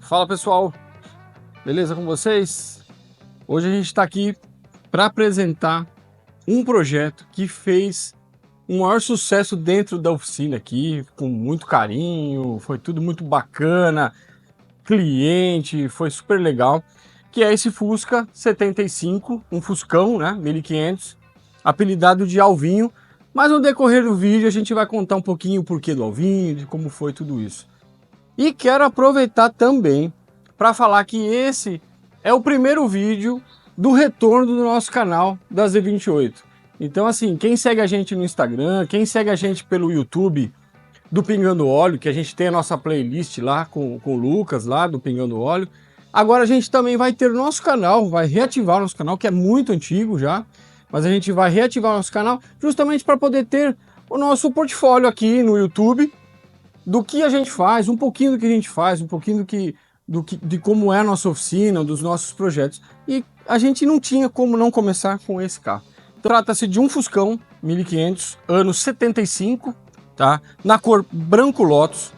Fala pessoal, beleza com vocês? Hoje a gente está aqui para apresentar um projeto que fez um maior sucesso dentro da oficina aqui, com muito carinho, foi tudo muito bacana, cliente, foi super legal, que é esse Fusca 75, um Fuscão, né, 1500, apelidado de Alvinho, mas no decorrer do vídeo a gente vai contar um pouquinho o porquê do Alvinho, de como foi tudo isso. E quero aproveitar também para falar que esse é o primeiro vídeo do retorno do nosso canal da Z28. Então assim, quem segue a gente no Instagram, quem segue a gente pelo YouTube do Pingando Óleo, que a gente tem a nossa playlist lá com o Lucas lá do Pingando Óleo, agora a gente também vai ter o nosso canal, vai reativar o nosso canal, que é muito antigo já, mas a gente vai reativar o nosso canal justamente para poder ter o nosso portfólio aqui no YouTube, do que a gente faz, um pouquinho do que a gente faz, um pouquinho de como é a nossa oficina, dos nossos projetos. E a gente não tinha como não começar com esse carro. Então, trata-se de um Fuscão 1500, ano 75, tá? Na cor branco Lotus.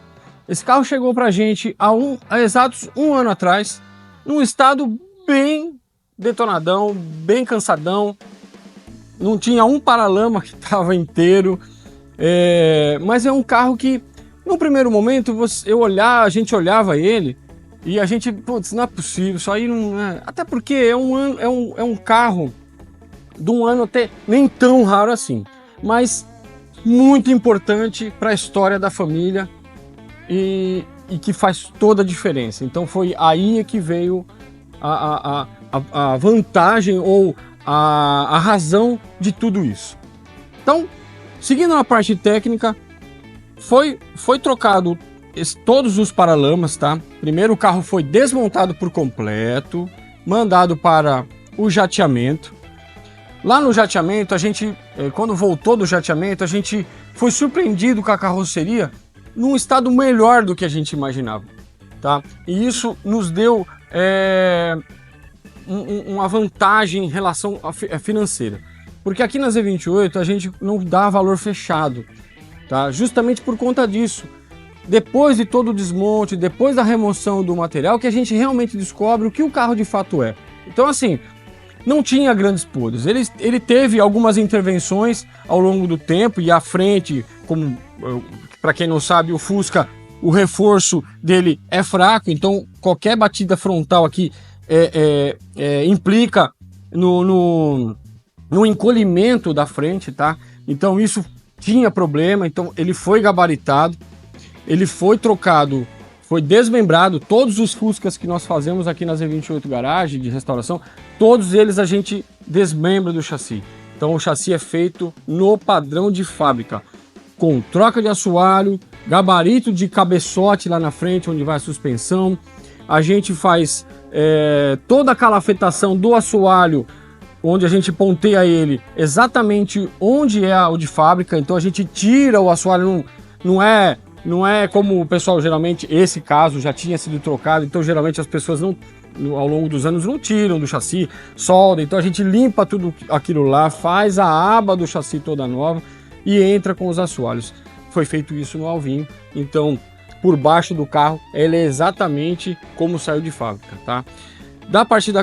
Esse carro chegou pra gente há exatos um ano atrás, num estado bem detonadão, bem cansadão. Não tinha um paralama que estava inteiro, mas é um carro que no primeiro momento, a gente olhava ele e a gente, putz, não é possível, isso aí não é. Até porque é um carro de um ano até nem tão raro assim, mas muito importante para a história da família e que faz toda a diferença. Então foi aí que veio a vantagem ou a razão de tudo isso. Então, seguindo na parte técnica, foi trocado todos os paralamas, tá? Primeiro o carro foi desmontado por completo, mandado para o jateamento. Lá no jateamento, a gente, quando voltou do jateamento, a gente foi surpreendido com a carroceria num estado melhor do que a gente imaginava, tá? E isso nos deu uma vantagem em relação financeira. Porque aqui na Z28 a gente não dá valor fechado, tá? Justamente por conta disso. Depois de todo o desmonte, depois da remoção do material, que a gente realmente descobre o que o carro de fato é. Então assim, não tinha grandes podres. Ele teve algumas intervenções ao longo do tempo e à frente, como para quem não sabe, o Fusca, o reforço dele é fraco, então qualquer batida frontal aqui implica no encolhimento da frente, tá? Então isso tinha problema, então ele foi gabaritado, ele foi trocado, foi desmembrado. Todos os Fuscas que nós fazemos aqui na Z28 Garage de restauração, todos eles a gente desmembra do chassi. Então o chassi é feito no padrão de fábrica, com troca de assoalho, gabarito de cabeçote lá na frente onde vai a suspensão. A gente faz toda a calafetação do assoalho, onde a gente ponteia ele exatamente onde é o de fábrica. Então a gente tira o assoalho, não é como o pessoal geralmente, esse caso já tinha sido trocado, então geralmente as pessoas ao longo dos anos não tiram do chassi, soldam, então a gente limpa tudo aquilo lá, faz a aba do chassi toda nova e entra com os assoalhos. Foi feito isso no Alvinho, então por baixo do carro ele é exatamente como saiu de fábrica, tá?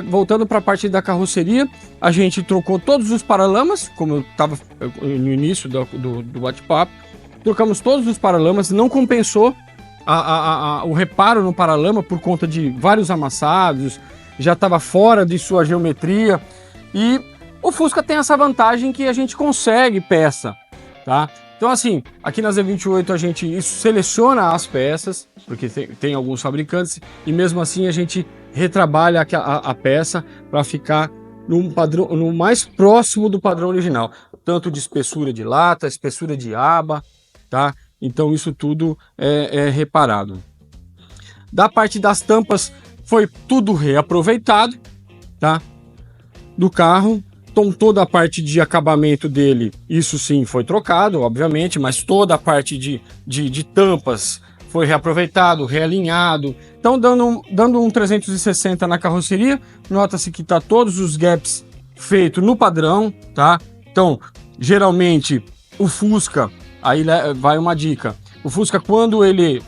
Voltando para a parte da carroceria, a gente trocou todos os paralamas, como eu estava no início do bate-papo. Trocamos todos os paralamas, não compensou o reparo no paralama por conta de vários amassados, já estava fora de sua geometria. E o Fusca tem essa vantagem que a gente consegue peça, tá? Então assim, aqui na Z28 a gente seleciona as peças, porque tem alguns fabricantes, e mesmo assim a gente retrabalha a peça para ficar no mais próximo do padrão original, tanto de espessura de lata, espessura de aba, tá? Então isso tudo é reparado. Da parte das tampas foi tudo reaproveitado, tá? Do carro. Então toda a parte de acabamento dele, isso sim foi trocado, obviamente, mas toda a parte de tampas foi reaproveitado, realinhado. Então dando um 360 na carroceria, nota-se que tá todos os gaps feitos no padrão, tá? Então geralmente o Fusca, aí vai uma dica, o Fusca quando ele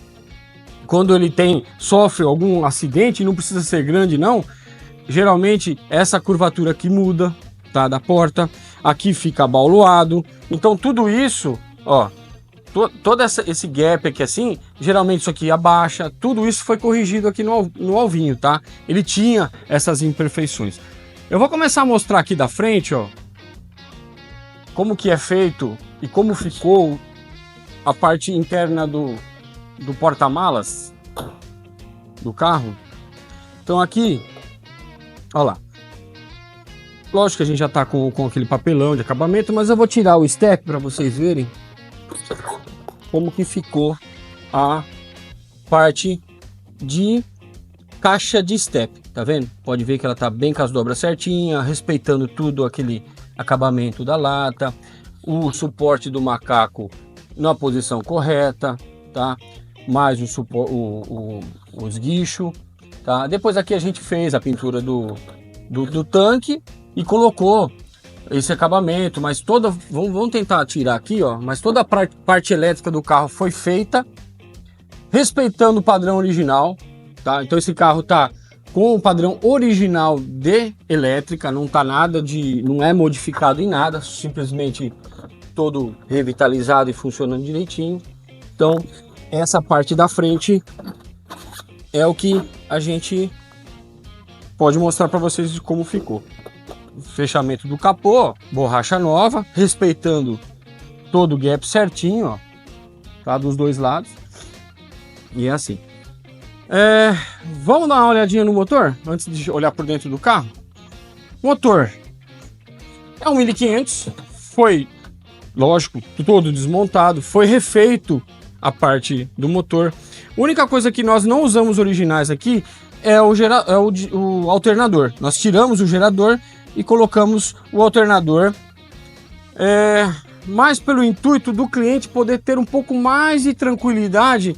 quando ele sofre algum acidente, não precisa ser grande não, geralmente essa curvatura aqui muda, tá, da porta, aqui fica abauloado, então tudo isso, ó, todo esse gap aqui assim, geralmente isso aqui abaixa, tudo isso foi corrigido aqui no alvinho, tá? Ele tinha essas imperfeições. Eu vou começar a mostrar aqui da frente, ó, como que é feito e como ficou a parte interna do porta-malas do carro. Então aqui, ó lá. Lógico que a gente já tá com aquele papelão de acabamento, mas eu vou tirar o step para vocês verem como que ficou a parte de caixa de step, tá vendo? Pode ver que ela tá bem com as dobras certinhas, respeitando tudo aquele acabamento da lata, o suporte do macaco na posição correta, tá? Mais os guichos, tá? Depois aqui a gente fez a pintura do tanque e colocou esse acabamento, mas vamos tentar tirar aqui, ó, mas toda a parte elétrica do carro foi feita respeitando o padrão original, tá? Então esse carro tá com o padrão original de elétrica, não tá nada não é modificado em nada, simplesmente todo revitalizado e funcionando direitinho. Então essa parte da frente é o que a gente pode mostrar para vocês de como ficou. Fechamento do capô, borracha nova, respeitando todo o gap certinho, ó, tá, dos dois lados. E é assim. Vamos dar uma olhadinha no motor antes de olhar por dentro do carro. Motor é um 1500, foi, lógico, todo desmontado, foi refeito a parte do motor. A única coisa que nós não usamos originais aqui é o alternador. Nós tiramos o gerador e colocamos o alternador, mais pelo intuito do cliente poder ter um pouco mais de tranquilidade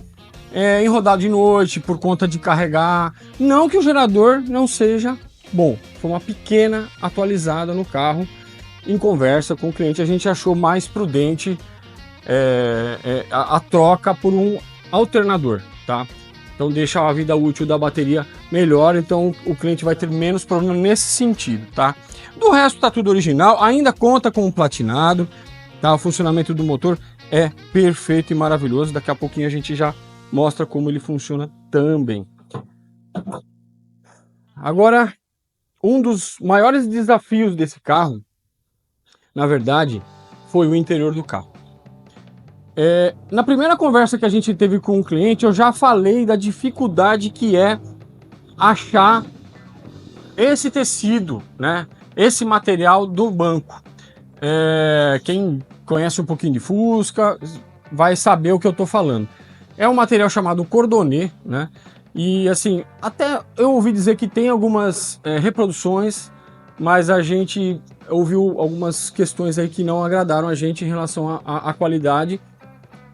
em rodar de noite, por conta de carregar. Não que o gerador não seja bom, foi uma pequena atualizada no carro. Em conversa com o cliente, a gente achou mais prudente a troca por um alternador, tá? Então deixa a vida útil da bateria melhor, então o cliente vai ter menos problema nesse sentido, tá? Do resto tá tudo original, ainda conta com um platinado, tá? O funcionamento do motor é perfeito e maravilhoso, daqui a pouquinho a gente já mostra como ele funciona também. Agora, um dos maiores desafios desse carro, na verdade, foi o interior do carro. Na primeira conversa que a gente teve com o cliente, eu já falei da dificuldade que é achar esse tecido, né? Esse material do banco. Quem conhece um pouquinho de Fusca vai saber o que eu tô falando. É um material chamado cordonê, né? E assim, até eu ouvi dizer que tem algumas reproduções, mas a gente ouviu algumas questões aí que não agradaram a gente em relação à qualidade.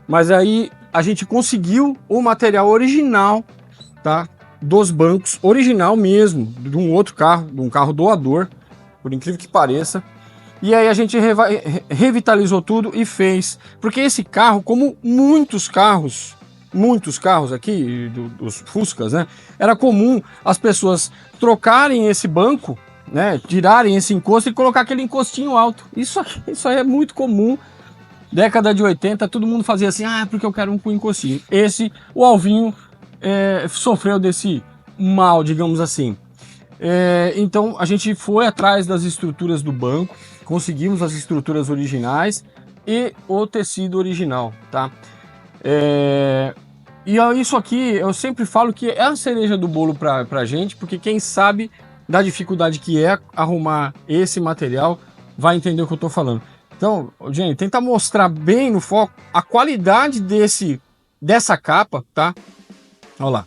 Mas aí a gente conseguiu o material original, tá? Dos bancos, original mesmo, de um outro carro, de um carro doador, por incrível que pareça. E aí a gente revitalizou tudo e fez. Porque esse carro, como muitos carros aqui, dos Fuscas, né? Era comum as pessoas trocarem esse banco, né? Tirarem esse encosto e colocar aquele encostinho alto. Isso aí é muito comum. Década de 80, todo mundo fazia assim, porque eu quero um com encostinho. O alvinho sofreu desse mal, digamos assim. Então a gente foi atrás das estruturas do banco, conseguimos as estruturas originais e o tecido original, tá? E isso aqui eu sempre falo que é a cereja do bolo pra gente, porque quem sabe da dificuldade que é arrumar esse material vai entender o que eu tô falando. Então, gente, tenta mostrar bem no foco a qualidade dessa capa, tá? Olha lá.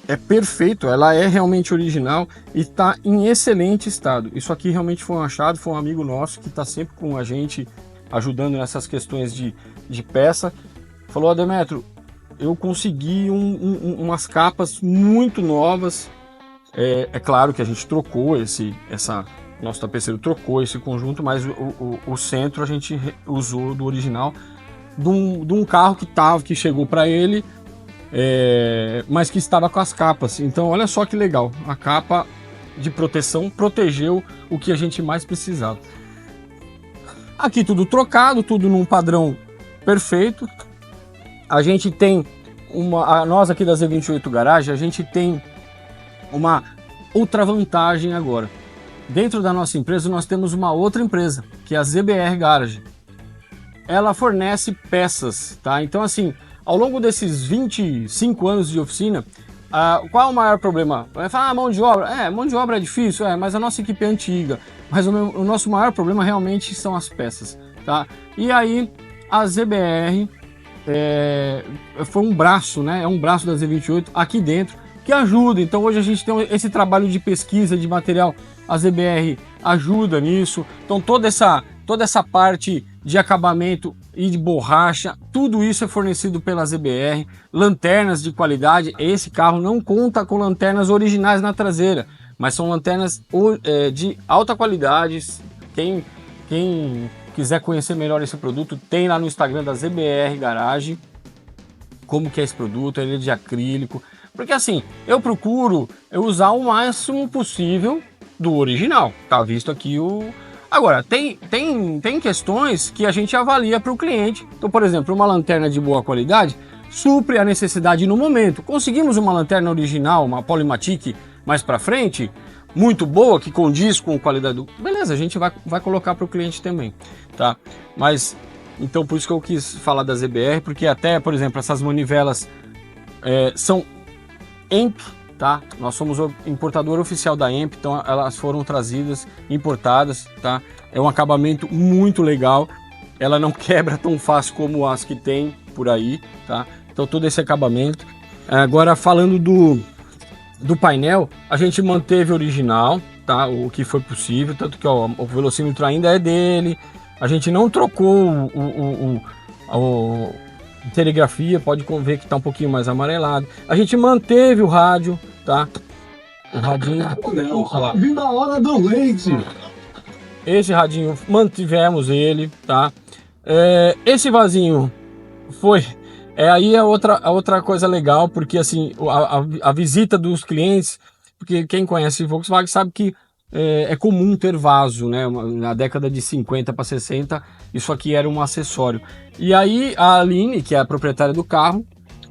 É perfeito, ela é realmente original e está em excelente estado. Isso aqui realmente foi um achado, foi um amigo nosso que está sempre com a gente, ajudando nessas questões de peça. Falou, Demetrio, eu consegui umas capas muito novas. É claro que a gente trocou nosso tapeceiro trocou esse conjunto, mas o centro a gente usou do original de um carro que chegou para ele mas que estava com as capas. Então olha só que legal, a capa de proteção protegeu o que a gente mais precisava. Aqui tudo trocado, tudo num padrão perfeito. A gente tem nós aqui da Z28 Garage, a gente tem uma outra vantagem agora. Dentro da nossa empresa nós temos uma outra empresa, que é a ZBR Garage. Ela fornece peças, tá? Então assim, ao longo desses 25 anos de oficina, qual é o maior problema? Vai falar, mão de obra. Mão de obra é difícil, mas a nossa equipe é antiga. Mas o nosso maior problema realmente são as peças, tá? E aí, a ZBR foi um braço, né? É um braço da Z28 aqui dentro que ajuda. Então hoje a gente tem esse trabalho de pesquisa de material. A ZBR ajuda nisso. Então toda essa parte de acabamento e de borracha, tudo isso é fornecido pela ZBR. Lanternas de qualidade. Esse carro não conta com lanternas originais na traseira, mas são lanternas de alta qualidade. Quem quiser conhecer melhor esse produto, tem lá no Instagram da ZBR Garage como que é esse produto. Ele é de acrílico, porque assim, eu procuro usar o máximo possível do original, tá visto aqui Agora, tem questões que a gente avalia para o cliente. Então, por exemplo, uma lanterna de boa qualidade supre a necessidade no momento. Conseguimos uma lanterna original, uma Polymatic mais para frente, muito boa, que condiz com a qualidade do... Beleza, a gente vai colocar para o cliente também, tá? Mas, então por isso que eu quis falar da ZBR, porque até, por exemplo, essas manivelas são EMP, tá? Nós somos o importador oficial da EMP, então elas foram trazidas, importadas, tá? É um acabamento muito legal, ela não quebra tão fácil como as que tem por aí, tá? Então todo esse acabamento. Agora falando do painel, a gente manteve o original, tá? O que foi possível, tanto que o velocímetro ainda é dele, a gente não trocou a serigrafia, pode ver que tá um pouquinho mais amarelado. A gente manteve o rádio, tá? O radinho. Vindo a hora do leite. Esse radinho mantivemos ele, tá? Esse vasinho foi. Aí é outra coisa legal, porque assim a visita dos clientes, porque quem conhece Volkswagen sabe que é comum ter vaso, né? Na década de 50 para 60, isso aqui era um acessório. E aí a Aline, que é a proprietária do carro,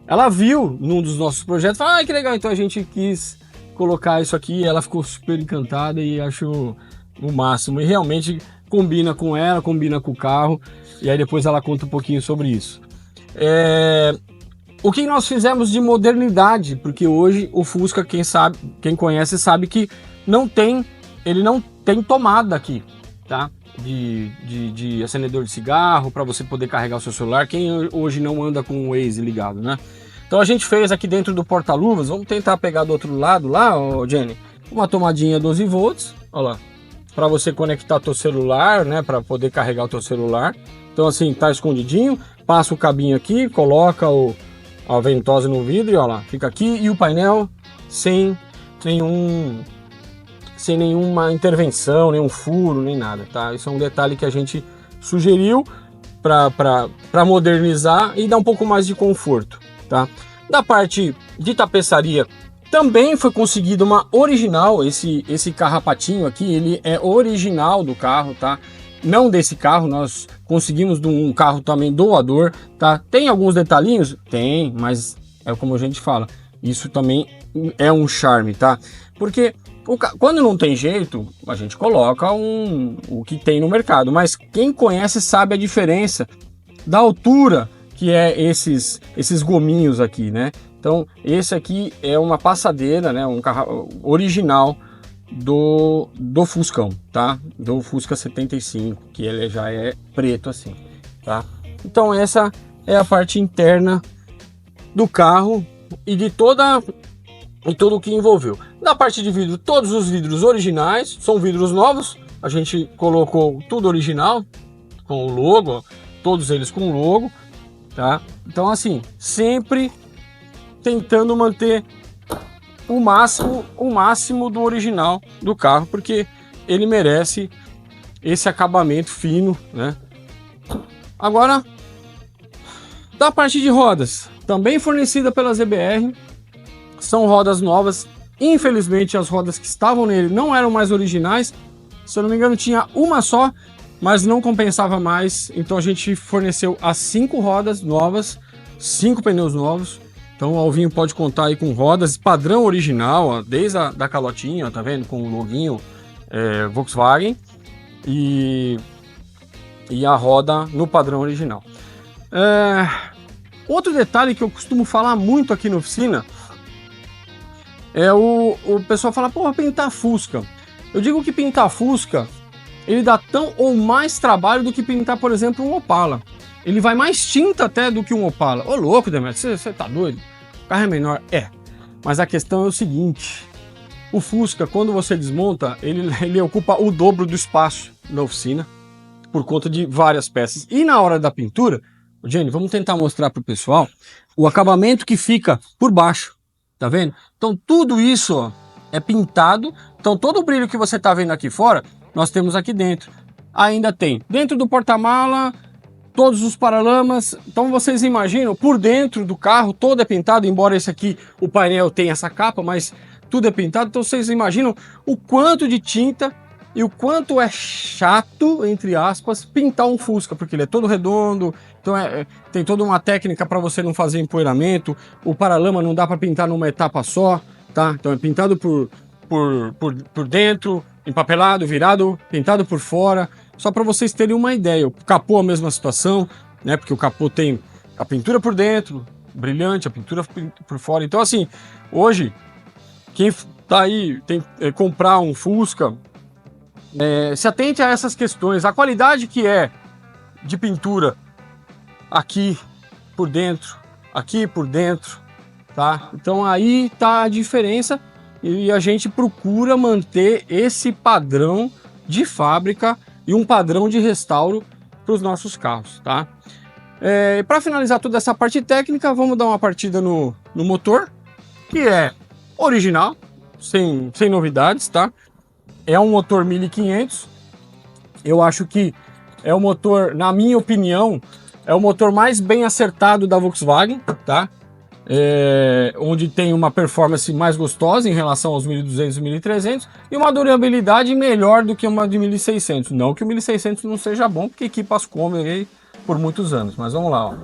ela viu num dos nossos projetos, falou, ah, que legal, então a gente quis colocar isso aqui, ela ficou super encantada e achou o máximo. E realmente combina com ela, combina com o carro, e aí depois ela conta um pouquinho sobre isso. O que nós fizemos de modernidade, porque hoje o Fusca, quem conhece sabe que ele não tem tomada aqui, tá? De acendedor de cigarro para você poder carregar o seu celular. Quem hoje não anda com o Waze ligado, né? Então a gente fez aqui dentro do porta-luvas, vamos tentar pegar do outro lado lá, ó, Jenny, uma tomadinha 12 volts, olha lá, para você conectar teu celular, né? Para poder carregar o teu celular. Então assim, tá escondidinho, passa o cabinho aqui, coloca a ventosa no vidro e ó lá, fica aqui, e o painel sem nenhuma intervenção, nenhum furo, nem nada, tá? Isso é um detalhe que a gente sugeriu para modernizar e dar um pouco mais de conforto, tá? Da parte de tapeçaria, também foi conseguido uma original, esse carrapatinho aqui, ele é original do carro, tá? Não desse carro, nós conseguimos de um carro também doador, tá? Tem alguns detalhinhos? Tem, mas é como a gente fala, isso também é um charme, tá? Porque quando não tem jeito, a gente coloca o que tem no mercado, mas quem conhece sabe a diferença da altura que é esses gominhos aqui, né? Então esse aqui é uma passadeira, né? Um carro original do Fuscão, tá? Do Fusca 75, que ele já é preto assim, tá? Então essa é a parte interna do carro e de todo o que envolveu. Na parte de vidro, todos os vidros originais, são vidros novos, a gente colocou tudo original, com o logo, ó, todos eles com o logo, tá? Então assim, sempre tentando manter o máximo do original do carro, porque ele merece esse acabamento fino, né? Agora, da parte de rodas, também fornecida pela ZBR, são rodas novas. Infelizmente as rodas que estavam nele não eram mais originais, se eu não me engano tinha uma só, mas não compensava mais, então a gente forneceu as 5 rodas novas, 5 pneus novos. Então o Alvinho pode contar aí com rodas padrão original, ó, desde a da calotinha, ó, tá vendo, com o loginho Volkswagen e a roda no padrão original. Outro detalhe que eu costumo falar muito aqui na oficina é o pessoal fala, porra, pintar Fusca. Eu digo que pintar Fusca, ele dá tão ou mais trabalho do que pintar, por exemplo, um Opala. Ele vai mais tinta até do que um Opala. Ô louco, Demetrio, você tá doido? O carro é menor? É. Mas a questão é o seguinte, o Fusca, quando você desmonta, ele ocupa o dobro do espaço da oficina, por conta de várias peças. E na hora da pintura, Jenny, vamos tentar mostrar para o pessoal o acabamento que fica por baixo, tá vendo? Então tudo isso, ó, é pintado, então todo o brilho que você tá vendo aqui fora, nós temos aqui dentro. Ainda tem dentro do porta-mala, todos os paralamas. Então vocês imaginam, por dentro do carro todo é pintado, embora esse aqui, o painel tenha essa capa, mas tudo é pintado. Então vocês imaginam o quanto de tinta e o quanto é chato, entre aspas, pintar um Fusca, porque ele é todo redondo, então tem toda uma técnica para você não fazer empoeiramento, o paralama não dá para pintar numa etapa só, tá? Então é pintado por dentro, empapelado, virado, pintado por fora, só para vocês terem uma ideia. O capô a mesma situação, né? Porque o capô tem a pintura por dentro, brilhante, a pintura por fora. Então assim, hoje, quem tá aí, tem comprar um Fusca, se atente a essas questões, a qualidade que é de pintura aqui por dentro, tá? Então aí tá a diferença e a gente procura manter esse padrão de fábrica e um padrão de restauro para os nossos carros, tá? Para finalizar toda essa parte técnica, vamos dar uma partida no motor, que é original, sem novidades, tá? É um motor 1500, eu acho que é o motor, na minha opinião, é o motor mais bem acertado da Volkswagen, tá? Onde tem uma performance mais gostosa em relação aos 1200 e 1300 e uma durabilidade melhor do que uma de 1600. Não que o 1600 não seja bom, porque equipa as Kombi aí por muitos anos, mas vamos lá, ó.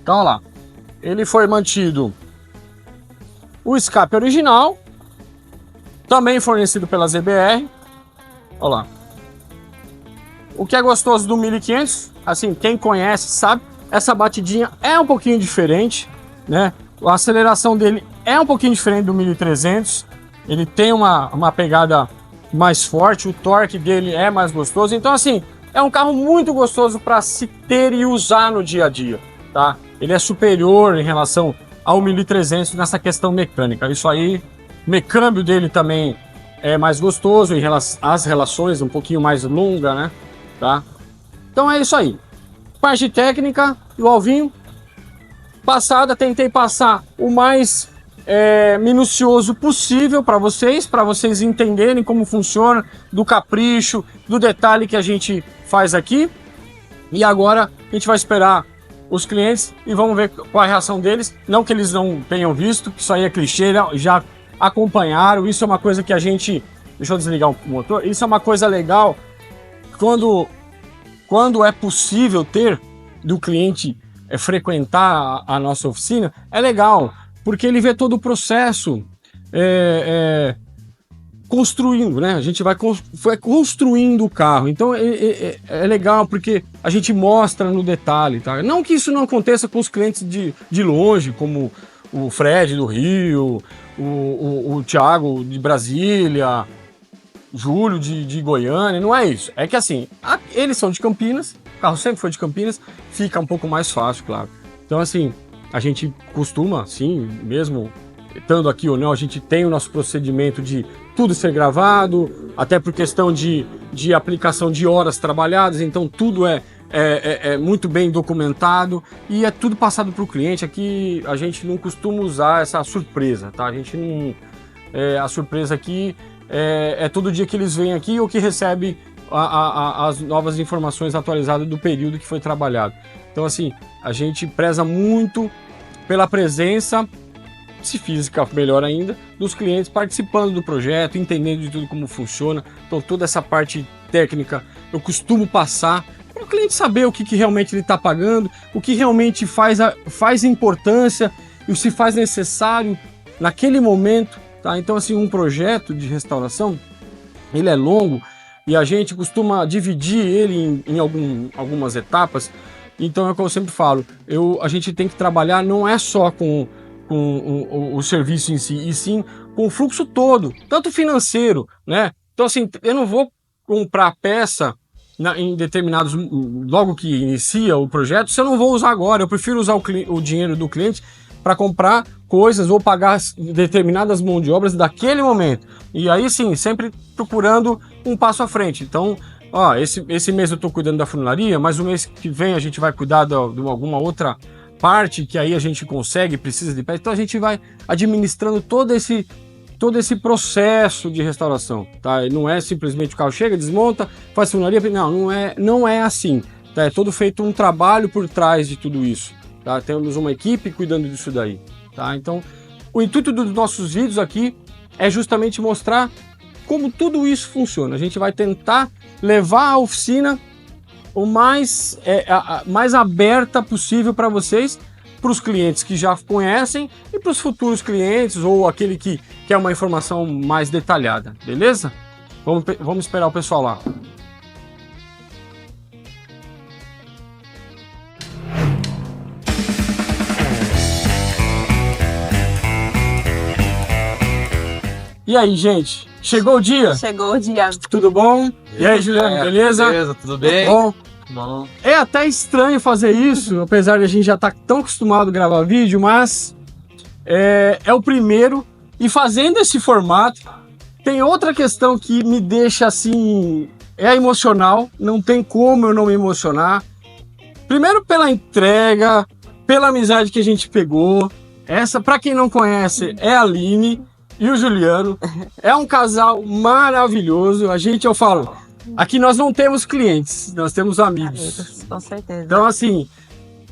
Então, olha lá. Ele foi mantido o escape original, também fornecido pela ZBR. Olha lá. O que é gostoso do 1500, assim, quem conhece sabe, essa batidinha é um pouquinho diferente, né? A aceleração dele é um pouquinho diferente do 1300, ele tem uma pegada mais forte, o torque dele é mais gostoso. Então, assim, é um carro muito gostoso para se ter e usar no dia a dia, tá? Ele é superior em relação ao 1300 nessa questão mecânica. Isso aí, o mecâmbio dele também é mais gostoso em relação às relações, um pouquinho mais longa, né? Tá? Então é isso aí. Parte técnica do Alvinho. Passada, tentei passar o mais minucioso possível para vocês entenderem como funciona, do capricho, do detalhe que a gente faz aqui. E agora a gente vai esperar os clientes e vamos ver qual é a reação deles. Não que eles não tenham visto, que isso aí é clichê, já acompanharam. Isso é uma coisa que a gente... Deixa eu desligar o motor. Isso é uma coisa legal quando é possível ter do cliente frequentar a nossa oficina. É legal, porque ele vê todo o processo construindo, né? A gente vai construindo o carro. Então é legal porque a gente mostra no detalhe, tá? Não que isso não aconteça com os clientes de longe, como o Fred do Rio, o Thiago de Brasília, Júlio de Goiânia, não é isso. É que assim, eles são de Campinas, o carro sempre foi de Campinas, fica um pouco mais fácil, claro. Então assim, a gente costuma, sim, mesmo estando aqui ou não, a gente tem o nosso procedimento de tudo ser gravado, até por questão de aplicação de horas trabalhadas, então tudo é muito bem documentado e é tudo passado para o cliente. Aqui a gente não costuma usar essa surpresa, tá? A gente não... a surpresa aqui é todo dia que eles vêm aqui ou que recebe as novas informações atualizadas do período que foi trabalhado. Então, assim, a gente preza muito pela presença, se física melhor ainda, dos clientes participando do projeto, entendendo de tudo como funciona. Então, toda essa parte técnica eu costumo passar para o cliente saber o que realmente ele está pagando, o que realmente faz importância e o se faz necessário naquele momento, tá? Então, assim, um projeto de restauração, ele é longo e a gente costuma dividir ele em algumas etapas. Então, é o que eu sempre falo, a gente tem que trabalhar não é só com o serviço em si, e sim com o fluxo todo, tanto financeiro, né? Então, assim, eu não vou comprar peça em determinados, logo que inicia o projeto, se eu não vou usar agora, eu prefiro usar o dinheiro do cliente para comprar coisas ou pagar determinadas mão de obras daquele momento. E aí sim, sempre procurando um passo à frente. Então, ó, esse mês eu estou cuidando da funilaria, mas o mês que vem a gente vai cuidar de alguma outra parte que aí a gente consegue, precisa de peça. Então a gente vai administrando todo esse processo de restauração, tá? Não é simplesmente o carro chega, desmonta, faz funilaria, não é assim, tá? É todo feito um trabalho por trás de tudo isso, tá? Temos uma equipe cuidando disso daí, tá? Então, o intuito dos nossos vídeos aqui é justamente mostrar como tudo isso funciona. A gente vai tentar levar a oficina o mais aberta possível para vocês, para os clientes que já conhecem e para os futuros clientes ou aquele que quer uma informação mais detalhada, beleza? Vamos esperar o pessoal lá. E aí, gente? Chegou o dia? Chegou o dia. Tudo bom? E aí, Juliano, beleza? Beleza, tudo bem? Bom. Bom. É até estranho fazer isso, apesar de a gente já estar tão acostumado a gravar vídeo, mas é o primeiro. E fazendo esse formato, tem outra questão que me deixa assim, emocional, não tem como eu não me emocionar. Primeiro pela entrega, pela amizade que a gente pegou. Essa, para quem não conhece, é a Aline e o Juliano. É um casal maravilhoso. Eu falo, aqui nós não temos clientes, nós temos amigos. Com certeza. Então, assim,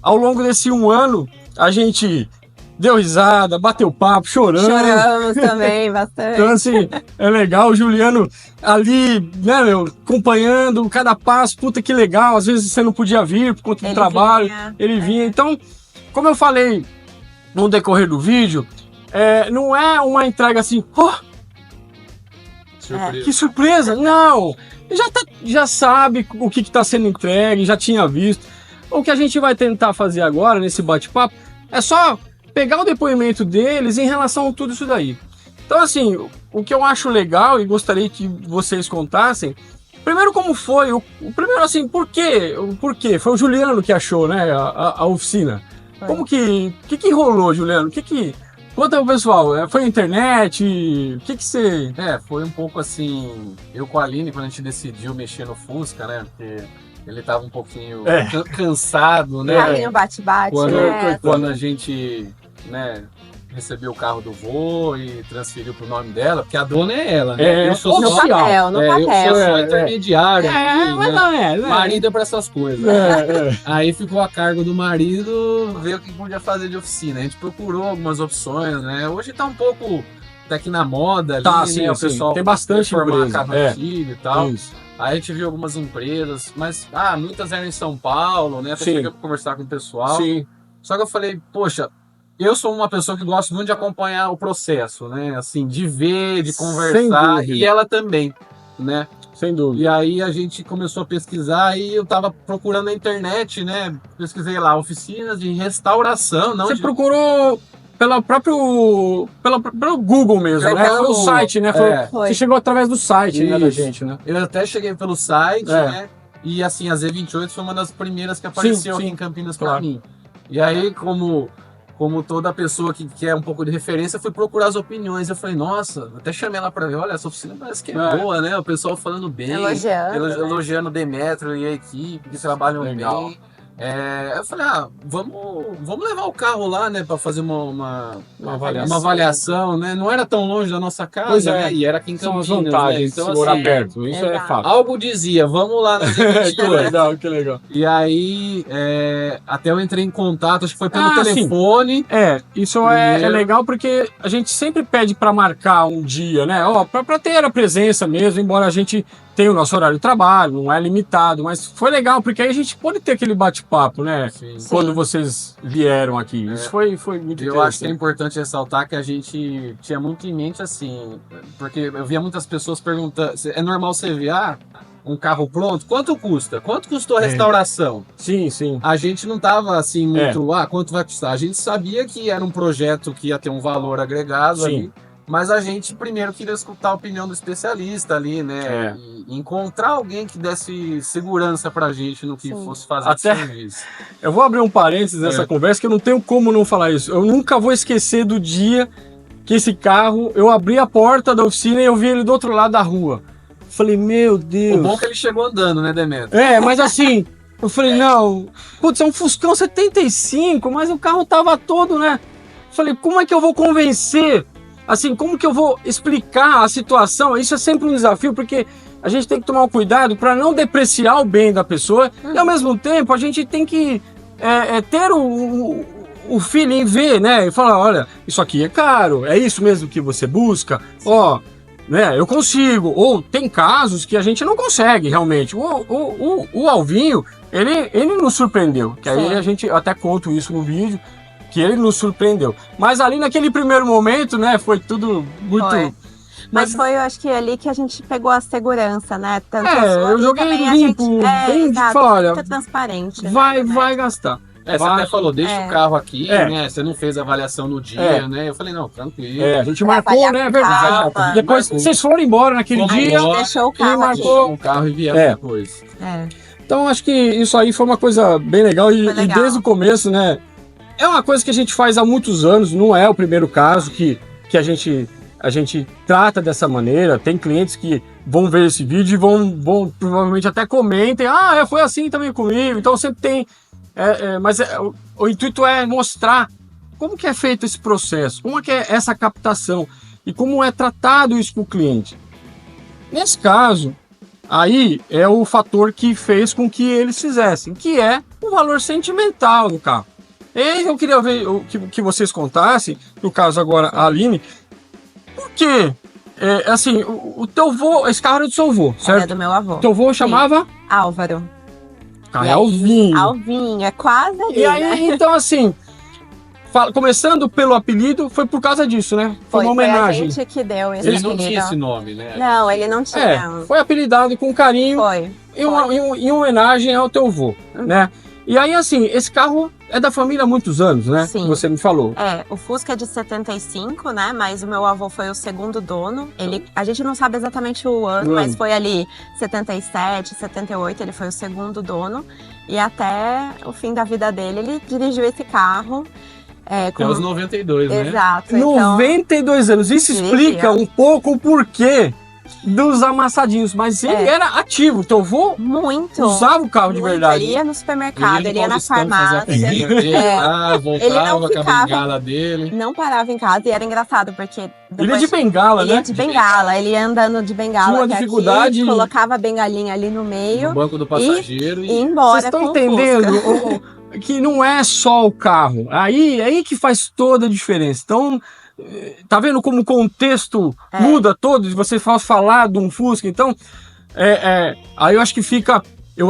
ao longo desse 1 ano, a gente deu risada, bateu papo, chorando. Choramos também, bastante. Então, assim, é legal. O Juliano ali, né, meu, acompanhando cada passo. Puta, que legal. Às vezes você não podia vir por conta do trabalho. Ele vinha. Então, como eu falei no decorrer do vídeo, não é uma entrega assim, que surpresa. Não! Já sabe o que está sendo entregue, já tinha visto. O que a gente vai tentar fazer agora, nesse bate-papo, é só pegar o depoimento deles em relação a tudo isso daí. Então, assim, o que eu acho legal e gostaria que vocês contassem, primeiro como foi, primeiro assim, por quê? Foi o Juliano que achou, né, a oficina. Foi. Como que rolou, Juliano? Conta pro pessoal, foi a internet, o que você... Foi um pouco assim, eu com a Aline, quando a gente decidiu mexer no Fusca, né, porque ele tava um pouquinho cansado, né? Ali no bate-bate, né? Quando a gente, né, recebeu o carro do vô e transferiu pro nome dela, porque a dona é ela, né? Eu sou no social. papel, no Eu papel. sou intermediário. Mas não é, né? Marido é pra essas coisas. Aí ficou a cargo do marido ver o que podia fazer de oficina. A gente procurou algumas opções, né? Hoje tá um pouco até que na moda ali, Tá, né? sim, O pessoal tem bastante formar empresa. carro antigo e tal. Isso. Aí a gente viu algumas empresas, mas muitas eram em São Paulo, né? Até Sim. cheguei pra conversar com o pessoal. Sim. Só que eu falei, poxa, eu sou uma pessoa que gosta muito de acompanhar o processo, né? Assim, de ver, de conversar. dúvida. E ela também, né? Sem dúvida. E aí a gente começou a pesquisar e eu tava procurando na internet, né? Pesquisei lá, oficinas de restauração. Não Você de... procurou pelo Google mesmo, né? Pelo O site, né? Foi. Você chegou através do site, né, da Isso. gente, né? Eu até cheguei pelo site, né? E assim, a Z28 foi uma das primeiras que apareceu sim, aqui em Campinas claro. pra mim. E aí, como toda pessoa que quer um pouco de referência, fui procurar as opiniões. Eu falei, nossa, até chamei ela pra ver, olha, essa oficina parece que é boa, né? O pessoal falando bem, Elogiando, né? elogiando o Demetrio e a equipe, que trabalham Legal. bem. Eu falei, vamos levar o carro lá, né, para fazer uma avaliação, né? Não era tão longe da nossa casa, né? E era aqui em Campinas, são as vantagens né? Então, de morar assim, perto, isso é fato. algo dizia, vamos lá na Que legal, que legal. E aí, até eu entrei em contato, acho que foi pelo telefone. Isso é legal porque a gente sempre pede para marcar um dia, né? Para ter a presença mesmo, embora a gente tenha o nosso horário de trabalho, não é limitado, mas foi legal porque aí a gente pode ter aquele bate-papo, né? Sim. Quando vocês vieram aqui. Isso foi muito interessante. Eu acho que é importante ressaltar que a gente tinha muito em mente assim, porque eu via muitas pessoas perguntando, é normal você ver, um carro pronto, quanto custa? Quanto custou a restauração? Sim. A gente não tava assim muito, quanto vai custar? A gente sabia que era um projeto que ia ter um valor agregado ali, mas a gente primeiro queria escutar a opinião do especialista ali, né? E encontrar alguém que desse segurança pra gente no que fosse fazer esse serviço. Eu vou abrir um parênteses nessa conversa que eu não tenho como não falar isso. Eu nunca vou esquecer do dia que esse carro, eu abri a porta da oficina e eu vi ele do outro lado da rua. Falei, meu Deus. O bom é que ele chegou andando, né, Demetrio? Mas assim, eu falei, não, putz, é um Fuscão 75, mas o carro tava todo, né? Falei, como é que eu vou convencer? Assim, como que eu vou explicar a situação? Isso é sempre um desafio, porque a gente tem que tomar um cuidado para não depreciar o bem da pessoa e, ao mesmo tempo, a gente tem que ter o feeling, ver, né? E falar, olha, isso aqui é caro, é isso mesmo que você busca? Né, eu consigo. Ou tem casos que a gente não consegue, realmente. O Alvinho, ele nos surpreendeu, que aí a gente até conto isso no vídeo, que ele nos surpreendeu. Mas ali naquele primeiro momento, né, foi tudo muito... Mas foi, eu acho que ali que a gente pegou a segurança, né? Tanto eu joguei limpo, bem de fora. Muito transparente. Vai gastar. Você até falou, deixa o carro aqui, né? Você não fez a avaliação no dia, né? Eu falei, não, tranquilo. A gente marcou, né? Verdade. Depois vocês foram embora naquele dia. A gente deixou o carro marcou aqui. O carro e vieram depois. Então acho que isso aí foi uma coisa bem legal. E desde o começo, né? É uma coisa que a gente faz há muitos anos, não é o primeiro caso que a gente trata dessa maneira. Tem clientes que vão ver esse vídeo e vão provavelmente até comentem, foi assim também comigo. Então sempre tem, mas o intuito é mostrar como que é feito esse processo, como é que é essa captação e como é tratado isso com o cliente. Nesse caso, aí é o fator que fez com que eles fizessem, que é o valor sentimental do carro. E eu queria ver que vocês contassem, no caso agora a Aline, porque, assim, o teu avô, esse carro era do seu avô, certo? É do meu avô. Teu avô chamava? Álvaro. Alvinho. Alvinho, é quase ali, E aí, então, assim, começando pelo apelido, foi por causa disso, né? Foi uma homenagem. Foi a gente que deu esse Ele apelido. não tinha esse nome, né? Não, ele não tinha. Foi apelidado com carinho. Foi. Em homenagem ao teu avô, né? E aí, assim, esse carro é da família há muitos anos, né? Sim. Você me falou. O Fusca é de 75, né? Mas o meu avô foi o segundo dono. A gente não sabe exatamente o ano, mas foi ali 77, 78, ele foi o segundo dono. E até o fim da vida dele, ele dirigiu esse carro. Até os 92, né? Exato. 92 anos. Isso explica um pouco o porquê dos amassadinhos, mas ele era ativo. Teu avô usava o carro de verdade. Ele ia no supermercado, ele ia na farmácia. Voltava com a bengala dele. Não parava em casa e era engraçado, porque... Ele ia de bengala, né? Ele ia de bengala, ele ia andando de bengala. Tinha uma dificuldade. Colocava a bengalinha ali no meio. No banco do passageiro. E ia embora. Vocês estão entendendo que não é só o carro. Aí que faz toda a diferença. Então... Tá vendo como o contexto muda todo? Se você falar de um Fusca, então aí eu acho que fica. Eu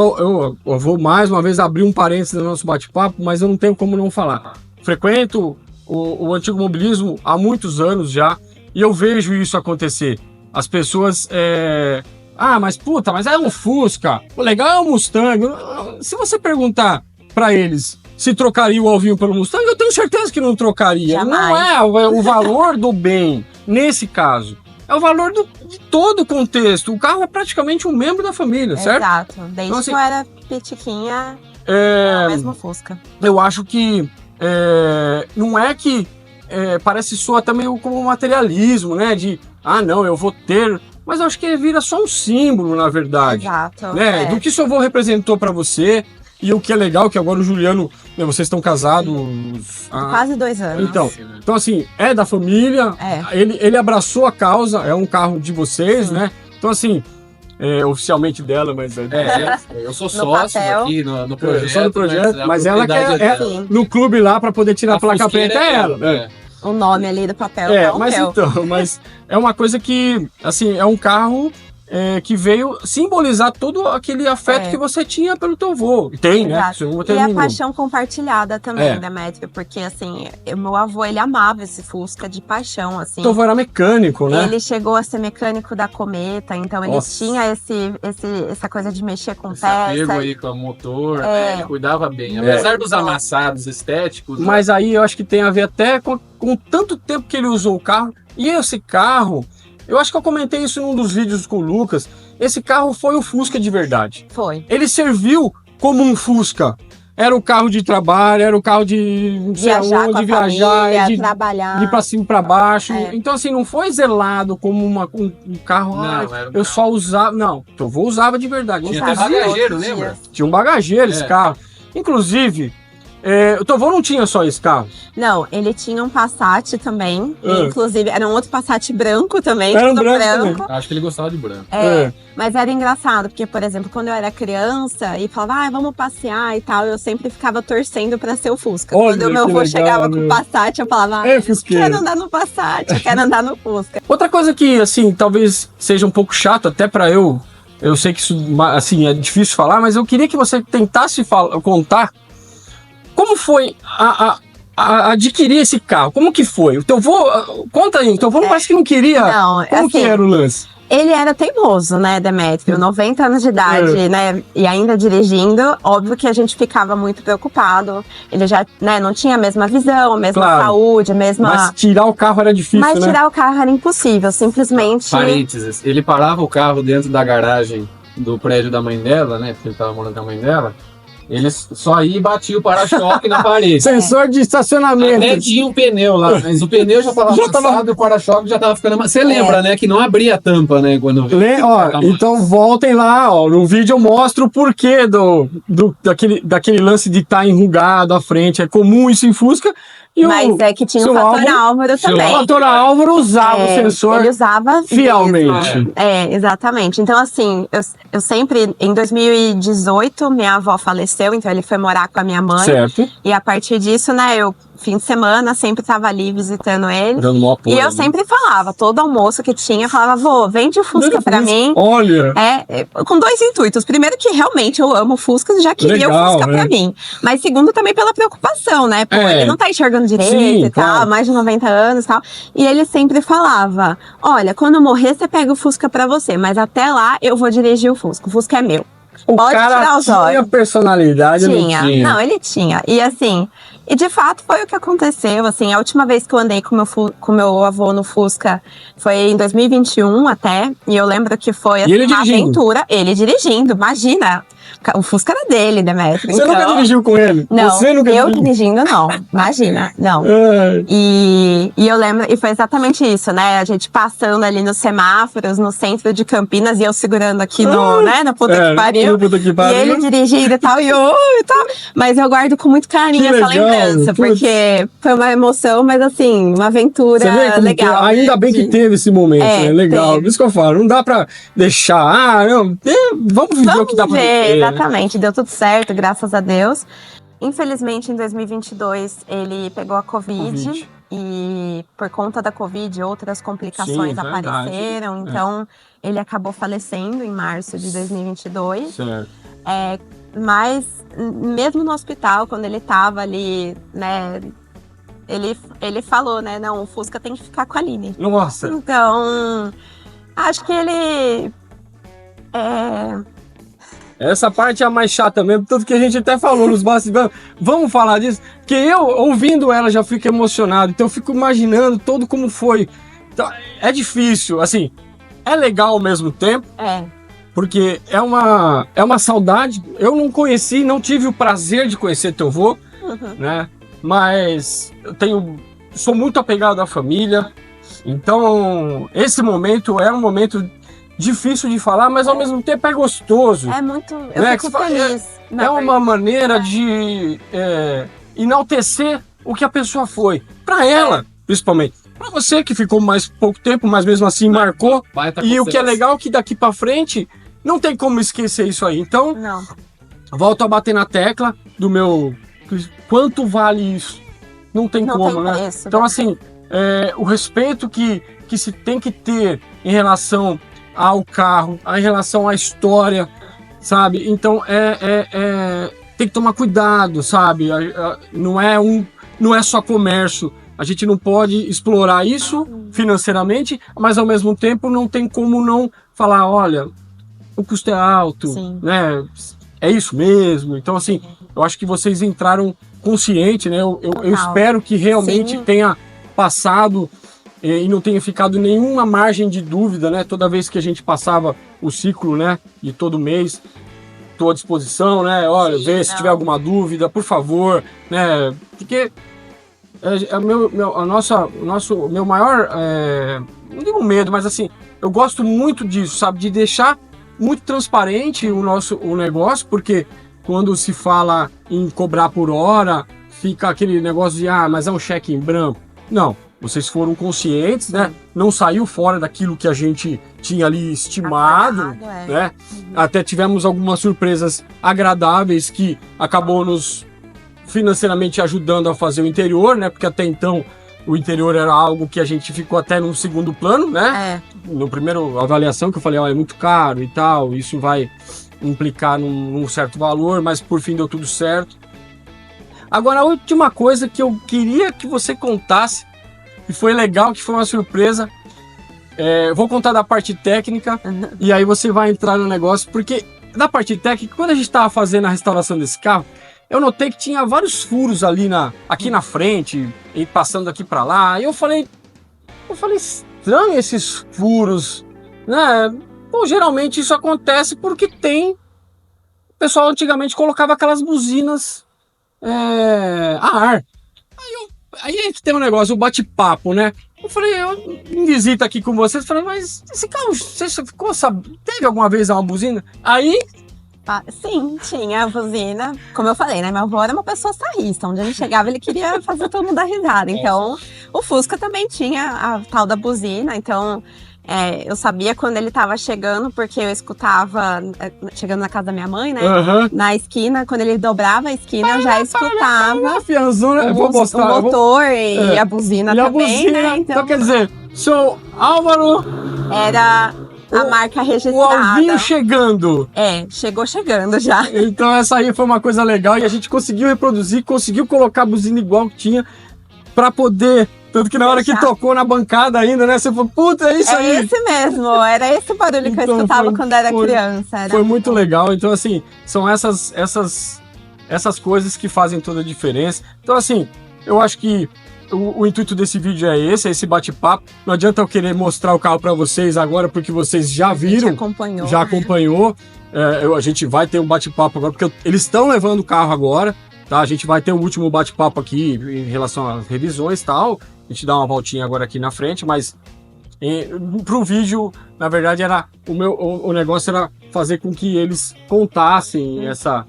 vou mais uma vez abrir um parênteses no nosso bate-papo, mas eu não tenho como não falar. Frequento o antigo mobilismo há muitos anos já e eu vejo isso acontecer. As pessoas mas é um Fusca, o legal é um Mustang. Se você perguntar para eles se trocaria o Alvinho pelo Mustang, eu tenho certeza que não trocaria. Jamais. Não é o valor do bem, nesse caso. É o valor de todo o contexto. O carro é praticamente um membro da família, certo? Exato. Desde então, assim, que eu era pitiquinha, é o mesmo Fusca. Eu acho que não é que parece soar também como materialismo, né? De, não, eu vou ter... Mas eu acho que vira só um símbolo, na verdade. Exato. Né? Do que seu avô representou para você. E o que é legal, que agora o Juliano, né, vocês estão casados Quase 2 anos. Então assim, é da família, ele abraçou a causa, é um carro de vocês, né? Então assim, oficialmente dela, mas... eu sou sócio aqui no projeto. Só no projeto, mas ela quer no clube lá para poder tirar a placa preta, é ela. O nome ali do papel. Mas é uma coisa que, assim, é um carro que veio simbolizar todo aquele afeto que você tinha pelo teu avô. Tem, né? E a paixão compartilhada também, Demétrio, porque, assim, o meu avô, ele amava esse Fusca de paixão, assim. Teu avô era mecânico, né? Ele chegou a ser mecânico da Cometa, então ele tinha essa coisa de mexer com peça. Apego aí com o motor, ele cuidava bem. Apesar dos amassados estéticos... Mas aí eu acho que tem a ver até com tanto tempo que ele usou o carro. E esse carro... Eu acho que eu comentei isso num dos vídeos com o Lucas. Esse carro foi o Fusca de verdade. Foi. Ele serviu como um Fusca. Era o carro de trabalho, era o carro de viajar, de trabalhar, de ir pra cima e pra baixo. Então, assim, não foi zelado como um carro. Eu só usava. Não, eu usava de verdade. Tinha até bagageiro, lembra? Tinha um bagageiro esse carro. Inclusive, o teu avô não tinha só esse carro? Não, ele tinha um Passat também. Inclusive, era um outro Passat branco também. Era um branco. Acho que ele gostava de branco. Mas era engraçado, porque, por exemplo, quando eu era criança e falava, vamos passear e tal, eu sempre ficava torcendo pra ser o Fusca. Quando o meu avô chegava com o Passat, eu falava, quero andar no Passat, eu quero andar no Fusca. Outra coisa que, assim, talvez seja um pouco chato até pra eu sei que isso, assim, é difícil falar, mas eu queria que você tentasse contar como foi a adquirir esse carro? Como que foi? O teu avô, conta aí, o teu avô parece que não queria. Não, como que era o lance? Ele era teimoso, né, Demétrio? 90 anos de idade, né, e ainda dirigindo, óbvio que a gente ficava muito preocupado. Ele já, né, não tinha a mesma visão, a mesma saúde, a mesma... Mas tirar o carro era difícil, Mas tirar o carro era impossível, simplesmente... Parênteses, ele parava o carro dentro da garagem do prédio da mãe dela, né, porque ele tava morando com a mãe dela. Ele só ia e batia o para-choque na parede. Sensor de estacionamento. Até tinha um pneu lá, mas o pneu já estava amassado e o para-choque já estava ficando amassado. Você lembra, né, que não abria a tampa, né, quando... Então voltem lá, ó, no vídeo eu mostro o porquê daquele lance de estar enrugado à frente. É comum isso em Fusca. Mas é que tinha o fator Álvaro também. O fator Álvaro usava o sensor. Ele usava fielmente. Exatamente. Então, assim, eu sempre, em 2018, minha avó faleceu, então ele foi morar com a minha mãe. Certo. E a partir disso, né, fim de semana, sempre tava ali visitando ele. Dando um apoio, e eu sempre falava, todo almoço que tinha, eu falava, vô, vende o Fusca pra mim. Olha! Com 2 intuitos. Primeiro que realmente eu amo o Fusca, já queria o Fusca pra mim. Mas segundo também pela preocupação, né? Pô, ele não tá enxergando direito e tal, mais de 90 anos e tal. E ele sempre falava, olha, quando eu morrer, você pega o Fusca pra você, mas até lá eu vou dirigir o Fusca é meu. Pode tirar os olhos. Tinha personalidade, Não, ele tinha. E assim, e de fato foi o que aconteceu, assim, a última vez que eu andei com meu avô no Fusca foi em 2021 até, e eu lembro que foi assim, uma aventura, ele dirigindo, imagina. O Fusca era dele, Demétrio. Você nunca dirigiu com ele? Não, eu dirigindo não, imagina, não. E eu lembro, e foi exatamente isso, né? A gente passando ali nos semáforos, no centro de Campinas, e eu segurando aqui na puta que pariu. E ele dirigindo e tal, e tal. Mas eu guardo com muito carinho essa lembrança, porque foi uma emoção, mas assim, uma aventura legal. Ainda bem que teve esse momento, né? Legal. Por isso que eu falo, não dá pra deixar, vamos viver o que dá pra viver. Exatamente, deu tudo certo, graças a Deus. Infelizmente, em 2022, ele pegou a Covid. E por conta da Covid, outras complicações apareceram. Então, ele acabou falecendo em março de 2022. Certo. Mas, mesmo no hospital, quando ele estava ali, né, ele falou, né, não, o Fusca tem que ficar com a Aline. Nossa! Então, acho que ele... Essa parte é a mais chata mesmo, tanto que a gente até falou nos bastidores. Vamos falar disso? Porque eu, ouvindo ela, já fico emocionado. Então eu fico imaginando todo como foi. Então, é difícil, assim, é legal ao mesmo tempo. Porque é uma saudade. Eu não conheci, não tive o prazer de conhecer teu avô, né? Mas eu sou muito apegado à família. Então, esse momento é um momento difícil de falar, mas ao mesmo tempo é gostoso. É muito... Eu fico feliz. Na é uma verdade, maneira de enaltecer o que a pessoa foi. Pra ela, principalmente. Pra você que ficou mais pouco tempo, mas mesmo assim marcou. Baita E o que é conselho. legal é que daqui pra frente não tem como esquecer isso aí. Então, Não. volto a bater na tecla do meu... Quanto vale isso? Não tem Não como, tem né? preço, Então, né? assim, o respeito que se tem que ter em relação ao carro, em relação à história, sabe? Então, tem que tomar cuidado, sabe? Não é só comércio. A gente não pode explorar isso financeiramente, mas ao mesmo tempo não tem como não falar, olha, o custo é alto, Sim. né? É isso mesmo. Então, assim, eu acho que vocês entraram consciente, né? Eu espero que realmente Sim. tenha passado e não tenha ficado nenhuma margem de dúvida, né? Toda vez que a gente passava o ciclo, né? De todo mês, estou à disposição, né? Olha, Sim, vê se não. tiver alguma dúvida, por favor, né? Porque o meu maior, não digo medo, mas assim, eu gosto muito disso, sabe? De deixar muito transparente o negócio, porque quando se fala em cobrar por hora, fica aquele negócio de, mas é um cheque em branco. Não, vocês foram conscientes, né? Não saiu fora daquilo que a gente tinha ali estimado, Acordado, né? Até tivemos algumas surpresas agradáveis que acabou nos financeiramente ajudando a fazer o interior, né? Porque até então o interior era algo que a gente ficou até num segundo plano, né? No primeiro avaliação que eu falei, é muito caro e tal, isso vai implicar num certo valor, mas por fim deu tudo certo. Agora, a última coisa que eu queria que você contasse, que foi legal, que foi uma surpresa, vou contar da parte técnica, e aí você vai entrar no negócio, porque da parte técnica, quando a gente estava fazendo a restauração desse carro, eu notei que tinha vários furos ali aqui na frente, e passando aqui para lá, e eu falei, estranho esses furos, né? Bom, geralmente isso acontece porque o pessoal antigamente colocava aquelas buzinas a ar. Aí que tem um negócio, o bate-papo, né? Eu falei, eu em visita aqui com vocês, falei, mas esse carro, você ficou sabendo? Teve alguma vez uma buzina? Aí, Sim, tinha a buzina. Como eu falei, né? Meu avô era uma pessoa sarrista. Onde ele chegava, ele queria fazer todo mundo dar risada. Então, o Fusca também tinha a tal da buzina. Então, eu sabia quando ele tava chegando, porque eu escutava, chegando na casa da minha mãe, né? Na esquina, quando ele dobrava a esquina, eu já escutava eu vou mostrar. o motor e a buzina também, né? Então, quer dizer, sou Álvaro... Era a marca registrada. O Alvinho chegando. Chegou chegando já. Então essa aí foi uma coisa legal e a gente conseguiu reproduzir, conseguiu colocar a buzina igual que tinha pra poder... Tanto que na hora que tocou na bancada ainda, né? Você falou, puta, é isso aí. É esse mesmo, era esse barulho que eu escutava quando era criança. Foi muito legal. Então, assim, são essas coisas que fazem toda a diferença. Então, assim, eu acho que o intuito desse vídeo é esse bate-papo. Não adianta eu querer mostrar o carro para vocês agora, porque vocês já viram. Já acompanhou. A gente vai ter um bate-papo agora, porque eles estão levando o carro agora. Tá? A gente vai ter um último bate-papo aqui em relação às revisões e tal. A gente dá uma voltinha agora aqui na frente, mas pro vídeo, na verdade, o negócio era fazer com que eles contassem essa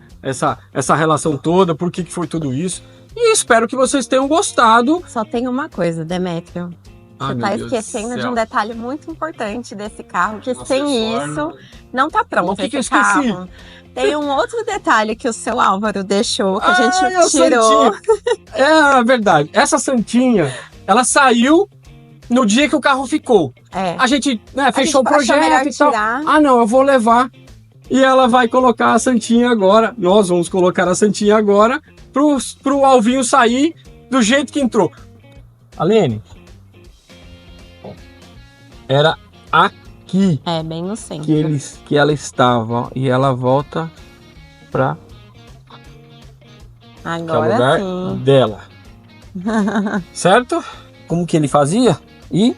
relação toda, por que foi tudo isso. E espero que vocês tenham gostado. Só tem uma coisa, Demétrio. Você tá esquecendo de um detalhe muito importante desse carro, que sem isso não tá pronto. O que eu esse esqueci? carro. Tem um outro detalhe que o seu Álvaro deixou, que a gente tirou. É verdade. Essa santinha, ela saiu no dia que o carro ficou. A gente fechou o projeto e tal. Não, eu vou levar. E ela vai colocar a santinha agora. Nós vamos colocar a santinha agora pro Alvinho sair do jeito que entrou. Alene, era aqui. Bem no centro. Que ela estava, ó, e ela volta para agora lugar sim dela. Certo? Como que ele fazia? E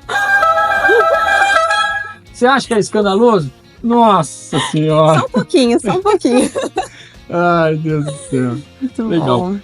você acha que é escandaloso? Nossa senhora! Só um pouquinho. Ai, Deus do céu. Muito legal. Bom.